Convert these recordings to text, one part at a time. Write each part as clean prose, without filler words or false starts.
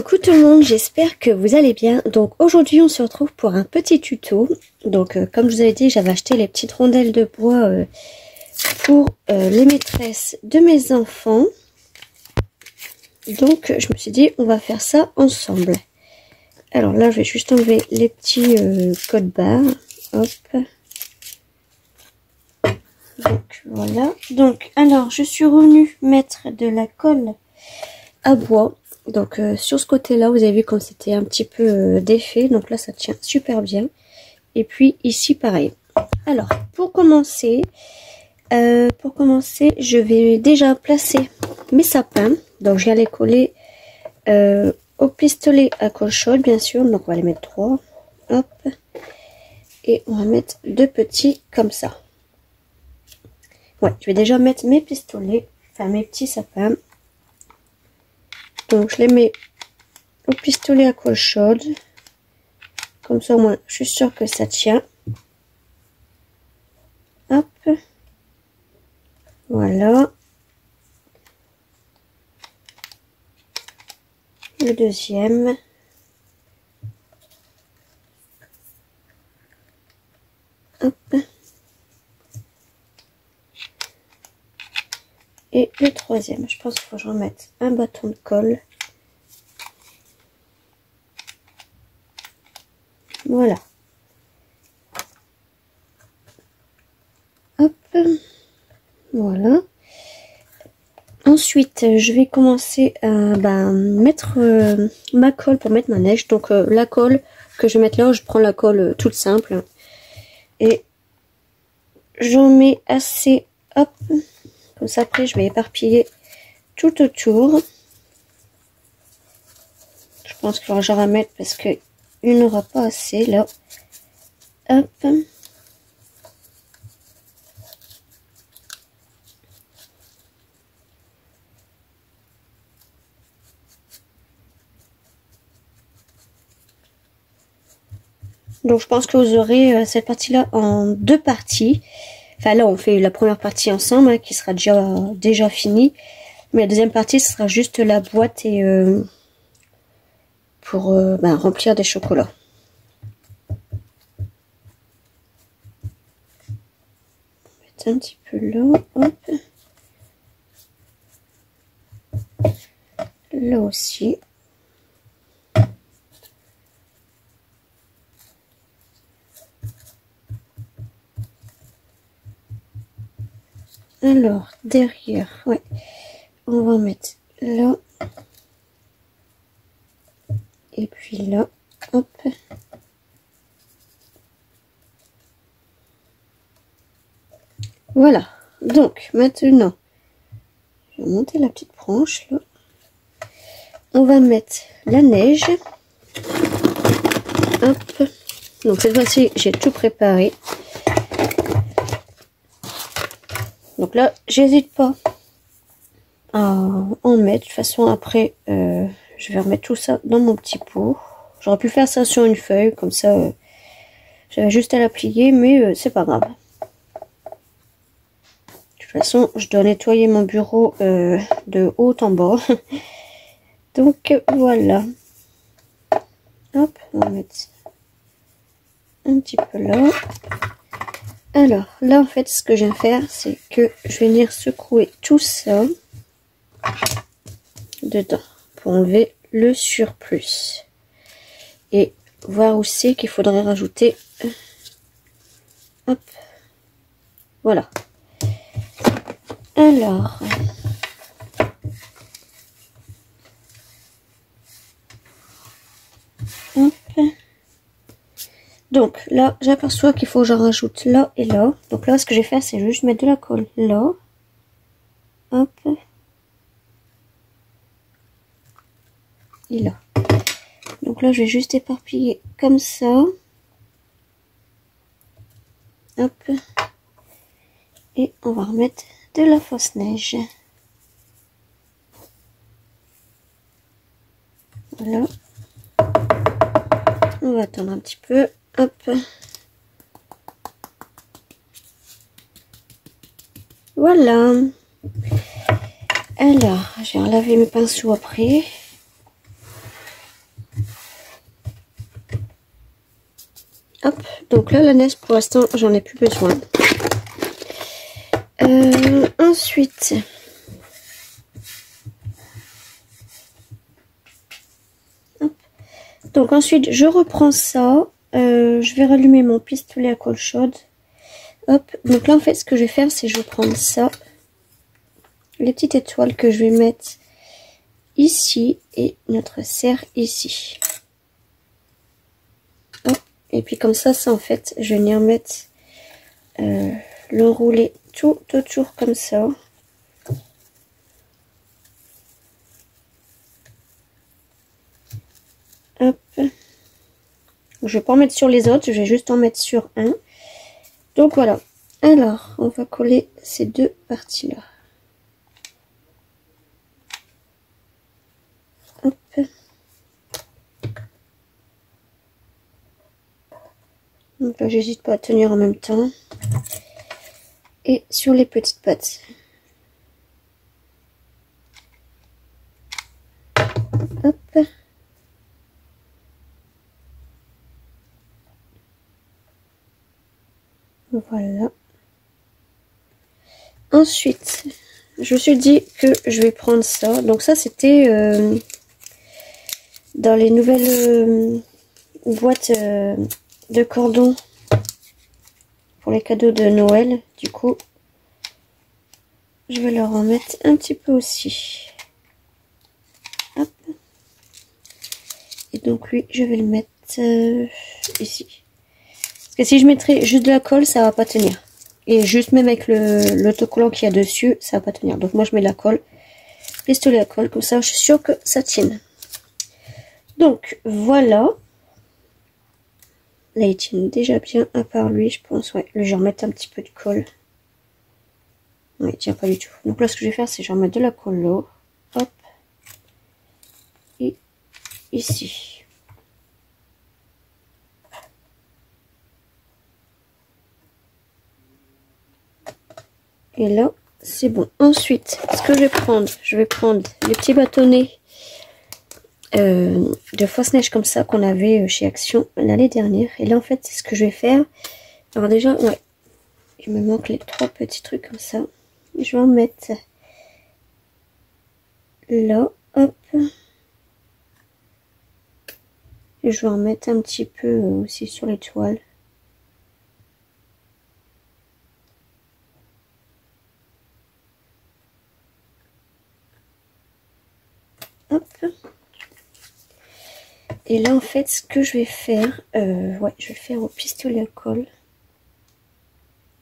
Coucou tout le monde, j'espère que vous allez bien. Donc aujourd'hui on se retrouve pour un petit tuto. Donc comme je vous avais dit, j'avais acheté les petites rondelles de bois pour les maîtresses de mes enfants. Donc je me suis dit on va faire ça ensemble. Alors là je vais juste enlever les petits codes barres. Hop. Donc voilà. Donc alors je suis revenue mettre de la colle à bois. Donc sur ce côté là vous avez vu comme c'était un petit peu défait, donc là ça tient super bien. Et puis ici pareil. Alors pour commencer je vais déjà placer mes sapins. Donc je viens les coller au pistolet à colle chaude bien sûr. Donc on va les mettre 3. Hop. Et on va mettre 2 petits comme ça. Ouais, je vais déjà mettre mes pistolets, enfin mes petits sapins. Donc je les mets au pistolet à colle chaude. Comme ça au moins je suis sûre que ça tient. Hop. Voilà. Le deuxième. Hop. Et le troisième. Je pense qu'il faut que je remette un bâton de colle. Voilà. Hop. Voilà. Ensuite, je vais commencer à mettre ma colle pour mettre ma neige. Donc la colle que je vais mettre là, je prends la colle toute simple. Et j'en mets assez. Hop. Comme ça après, je vais éparpiller tout autour. Je pense qu'il faudra que j'en remette parce qu'il n'y en aura pas assez là. Hop. Donc je pense que vous aurez cette partie-là en 2 parties. Enfin là on fait la première partie ensemble hein, qui sera déjà finie. Mais la deuxième partie ce sera juste la boîte et pour remplir des chocolats. On va mettre un petit peu là. Hop. Là aussi. Alors, derrière, ouais, on va mettre là. Et puis là, hop. Voilà. Donc, maintenant, je vais monter la petite branche, là. On va mettre la neige. Hop. Donc, cette fois-ci, j'ai tout préparé. Donc là, j'hésite pas à en mettre. De toute façon, après, je vais remettre tout ça dans mon petit pot. J'aurais pu faire ça sur une feuille, comme ça, j'avais juste à la plier, mais c'est pas grave. De toute façon, je dois nettoyer mon bureau de haut en bas. Donc, voilà. Hop, on va mettre un petit peu là. Alors, là, en fait, ce que je viens faire, c'est que je vais venir secouer tout ça dedans pour enlever le surplus. Et voir où c'est qu'il faudrait rajouter. Hop. Voilà. Alors. Hop. Donc là, j'aperçois qu'il faut que j'en rajoute là et là. Donc là, ce que je vais faire, c'est juste mettre de la colle là. Hop. Et là. Donc là, je vais juste éparpiller comme ça. Hop. Et on va remettre de la fausse neige. Voilà. On va attendre un petit peu. Hop. Voilà. Alors, je vais relaver mes pinceaux après. Donc là, la neige, pour l'instant, j'en ai plus besoin. Ensuite, hop. Donc ensuite, je reprends ça. Je vais rallumer mon pistolet à colle chaude. Hop. Donc là, en fait, ce que je vais faire, c'est je vais prendre ça. Les petites étoiles que je vais mettre ici et notre serre ici. Hop. Et puis comme ça, en fait, je vais venir mettre l'enrouler tout autour comme ça. Hop. Je vais pas en mettre sur les autres, je vais juste en mettre sur un. Donc voilà. Alors, on va coller ces deux parties-là. Hop. Donc là, j'hésite pas à tenir en même temps. Et sur les petites pattes. Hop. Voilà. Ensuite, je me suis dit que je vais prendre ça. Donc ça, c'était dans les nouvelles boîtes de cordons pour les cadeaux de Noël. Du coup, je vais leur en mettre un petit peu aussi. Hop. Et donc lui, je vais le mettre ici. Parce que si je mettrais juste de la colle, ça va pas tenir. Et juste même avec l'autocollant qu'il y a dessus, ça va pas tenir. Donc moi, je mets de la colle, pistolet à colle, comme ça, je suis sûre que ça tienne. Donc voilà. Là, il tient déjà bien, à part lui, je pense. Ouais, je vais remettre un petit peu de colle. Non, il tient pas du tout. Donc là, ce que je vais faire, c'est que je vais remettre de la colle là. Hop. Et ici. Et là, c'est bon. Ensuite, ce que je vais prendre les petits bâtonnets de fausse neige comme ça qu'on avait chez Action l'année dernière. Et là, en fait, c'est ce que je vais faire. Alors déjà, ouais, il me manque les 3 petits trucs comme ça. Je vais en mettre là, hop. Et je vais en mettre un petit peu aussi sur l'étoile. Hop. Et là, en fait, ce que je vais faire, ouais, je vais faire au pistolet à colle.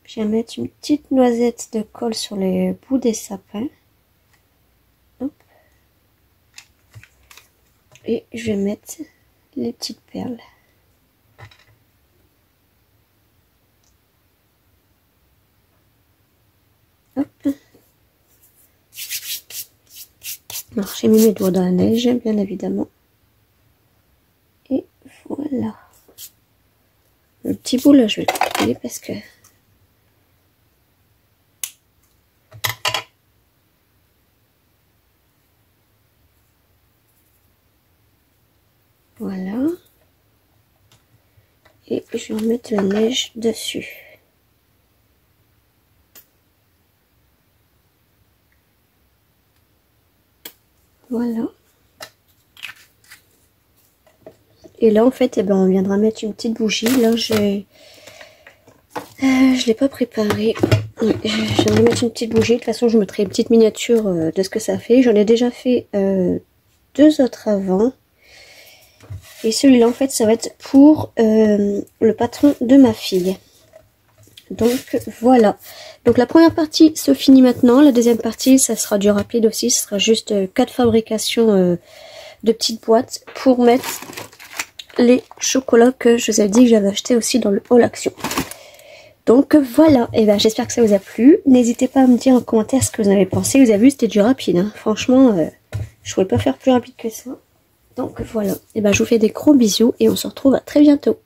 Je vais mettre une petite noisette de colle sur les bouts des sapins. Hop. Et je vais mettre les petites perles. Hop. Alors, j'ai mis mes doigts dans la neige, bien évidemment. Et voilà. Le petit bout là, je vais le couper parce que... Voilà. Et je vais remettre la neige dessus. Voilà. Et là, en fait, eh ben, on viendra mettre une petite bougie. Là, je l'ai pas préparé. Oui, je viendrai mettre une petite bougie. De toute façon, je mettrai une petite miniature de ce que ça fait. J'en ai déjà fait 2 autres avant. Et celui-là, en fait, ça va être pour le patron de ma fille. Donc, voilà. Donc, la première partie se finit maintenant. La deuxième partie, ça sera du rapide aussi. Ce sera juste 4 fabrications de petites boîtes pour mettre les chocolats que je vous ai dit que j'avais acheté aussi dans le haul Action. Donc, voilà. Et ben, j'espère que ça vous a plu. N'hésitez pas à me dire en commentaire ce que vous en avez pensé. Vous avez vu, c'était du rapide. Hein. Franchement, je ne pouvais pas faire plus rapide que ça. Donc voilà, et ben je vous fais des gros bisous et on se retrouve à très bientôt.